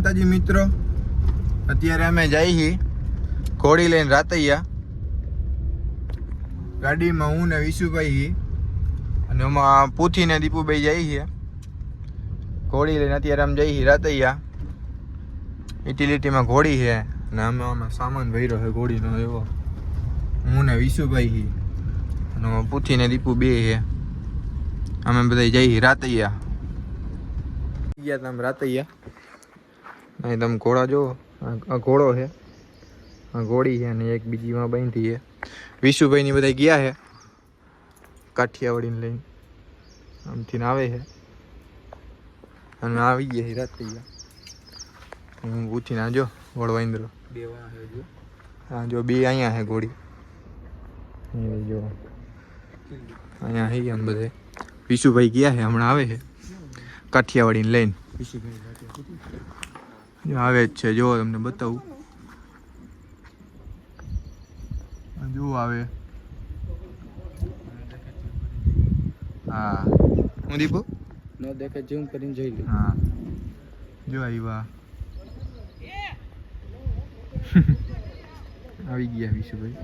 માતાજી મિત્રો, અત્યારે અમે જઈએ છીએ ઘોડી લઈને રાતૈયા. ગાડીમાં હું ને વિશુભાઈ અને એમાં પૂથી ને દીપુભાઈ જઈએ છીએ ઘોડી લઈને. અત્યારે અમે જઈએ છીએ રાતૈયા. યુટિલિટીમાં ઘોડી છે અને અમે આમાં સામાન ભર્યો છે ઘોડીનો એવો. હું ને વિશુભાઈ અને પૂથી ને દીપુ બે છે. અમે બધા જઈએ રાતૈયા. ગયા તમે રાતૈયા. અહીં તમે ઘોડા જુઓ, આ ઘોડો છે, આ ઘોડી છે અને એક બીજીમાં બાંધી છે. વિશુભાઈની બધા ગયા છે કાઠિયાવાડીને લઈને. આમથી આવે છે અને આવી ગયા છે રાતૈયા. હું પૂછીને આ જો વડવાઈન્દ્ર હા જો બે અહીંયા છે ઘોડી જો અહીંયા છે આમ બધે. વિશુભાઈ ગયા છે હમણાં આવે છે કાઠિયાવાડીને લઈને. આવે જ છે જો તમને બતાવું. જો આવે હા. હું દીપુ ન દેખે ઝૂમ કરીને જોઈ લે. હા જો આવ્યા આવી ગયા વિશુભાઈ.